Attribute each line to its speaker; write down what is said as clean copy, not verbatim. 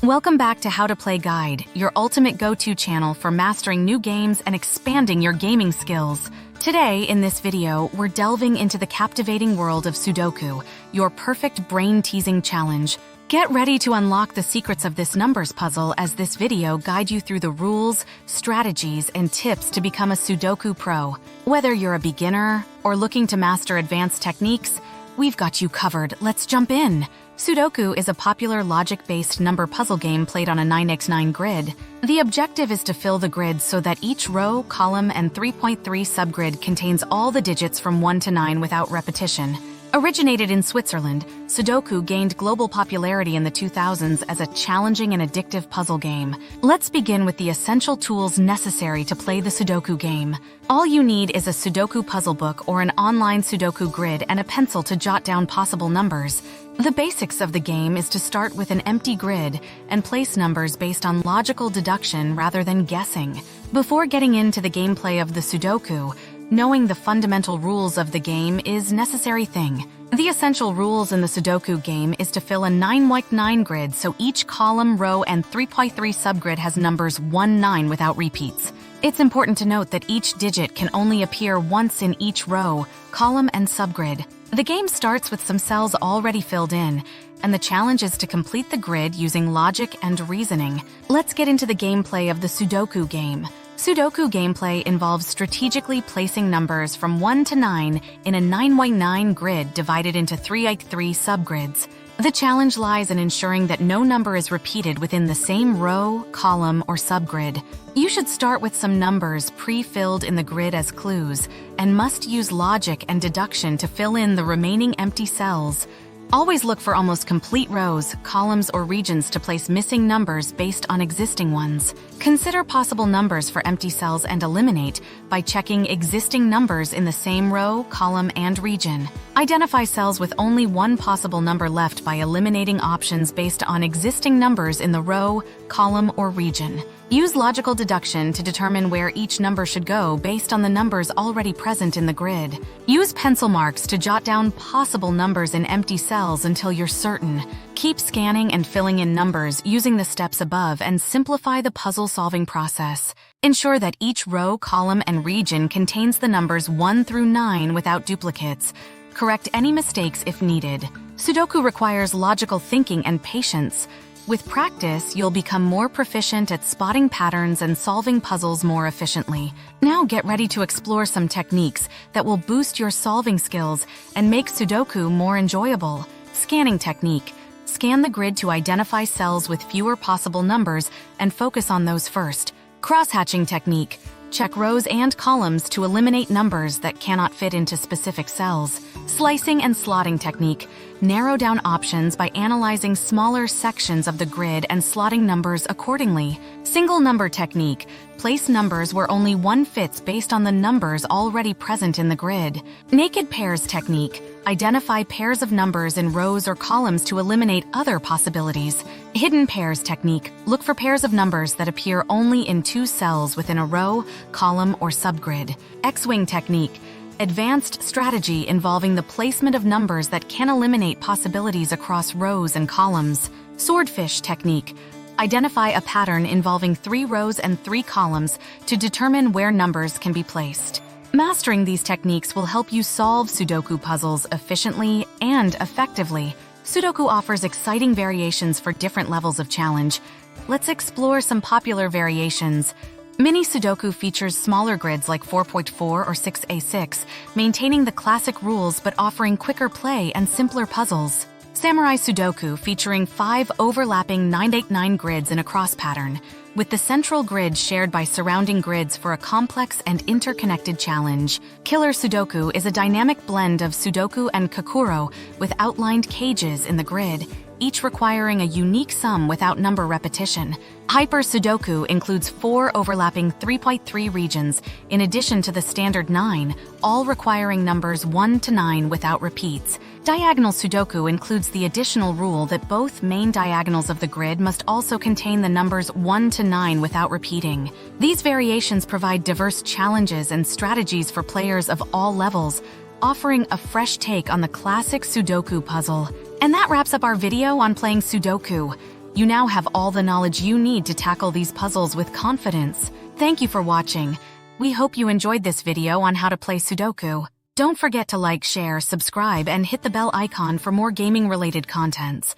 Speaker 1: Welcome back to How to Play Guide, your ultimate go-to channel for mastering new games and expanding your gaming skills. Today, in this video, we're delving into the captivating world of Sudoku, your perfect brain-teasing challenge. Get ready to unlock the secrets of this numbers puzzle as this video guides you through the rules, strategies, and tips to become a Sudoku pro. Whether you're a beginner or looking to master advanced techniques, we've got you covered. Let's jump in. Sudoku is a popular logic-based number puzzle game played on a 9x9 grid. The objective is to fill the grid so that each row, column, and 3.3 subgrid contains all the digits from 1 to 9 without repetition. Originated in Switzerland, Sudoku gained global popularity in the 2000s as a challenging and addictive puzzle game. Let's begin with the essential tools necessary to play the Sudoku game. All you need is a Sudoku puzzle book or an online Sudoku grid and a pencil to jot down possible numbers. The basics of the game is to start with an empty grid and place numbers based on logical deduction rather than guessing. Before getting into the gameplay of the Sudoku, knowing the fundamental rules of the game is a necessary thing. The essential rules in the Sudoku game is to fill a 9x9 grid so each column, row, and 3.3 subgrid has numbers 1-9 without repeats. It's important to note that each digit can only appear once in each row, column, and subgrid. The game starts with some cells already filled in, and the challenge is to complete the grid using logic and reasoning. Let's get into the gameplay of the Sudoku game. Sudoku gameplay involves strategically placing numbers from 1 to 9 in a 9x9 grid divided into 3x3 subgrids. The challenge lies in ensuring that no number is repeated within the same row, column, or subgrid. You should start with some numbers pre-filled in the grid as clues, and must use logic and deduction to fill in the remaining empty cells. Always look for almost complete rows, columns, or regions to place missing numbers based on existing ones. Consider possible numbers for empty cells and eliminate by checking existing numbers in the same row, column, and region. Identify cells with only one possible number left by eliminating options based on existing numbers in the row, column, or region. Use logical deduction to determine where each number should go based on the numbers already present in the grid. Use pencil marks to jot down possible numbers in empty cells until you're certain. Keep scanning and filling in numbers using the steps above and simplify the puzzle-solving process. Ensure that each row, column, and region contains the numbers 1 through 9 without duplicates. Correct any mistakes if needed. Sudoku requires logical thinking and patience. With practice, you'll become more proficient at spotting patterns and solving puzzles more efficiently. Now get ready to explore some techniques that will boost your solving skills and make Sudoku more enjoyable. Scanning technique. Scan the grid to identify cells with fewer possible numbers and focus on those first. Cross-hatching technique. Check rows and columns to eliminate numbers that cannot fit into specific cells. Slicing and slotting technique. Narrow down options by analyzing smaller sections of the grid and slotting numbers accordingly. Single number technique. Place numbers where only one fits based on the numbers already present in the grid. Naked pairs technique. Identify pairs of numbers in rows or columns to eliminate other possibilities. Hidden pairs technique. Look for pairs of numbers that appear only in 2 cells within a row, column, or subgrid. X-wing technique. Advanced strategy involving the placement of numbers that can eliminate possibilities across rows and columns. Swordfish technique. Identify a pattern involving 3 rows and 3 columns to determine where numbers can be placed. Mastering these techniques will help you solve Sudoku puzzles efficiently and effectively. Sudoku offers exciting variations for different levels of challenge. Let's explore some popular variations. Mini Sudoku features smaller grids like 4.4 or 6A6, maintaining the classic rules but offering quicker play and simpler puzzles. Samurai Sudoku featuring 5 overlapping 9x9 grids in a cross pattern, with the central grid shared by surrounding grids for a complex and interconnected challenge. Killer Sudoku is a dynamic blend of Sudoku and Kokoro with outlined cages in the grid, each requiring a unique sum without number repetition. Hyper Sudoku includes 4 overlapping 3.3 regions, in addition to the standard 9, all requiring numbers 1 to 9 without repeats. Diagonal Sudoku includes the additional rule that both main diagonals of the grid must also contain the numbers 1 to 9 without repeating. These variations provide diverse challenges and strategies for players of all levels, offering a fresh take on the classic Sudoku puzzle. And that wraps up our video on playing Sudoku. You now have all the knowledge you need to tackle these puzzles with confidence. Thank you for watching. We hope you enjoyed this video on how to play Sudoku. Don't forget to like, share, subscribe, and hit the bell icon for more gaming-related contents.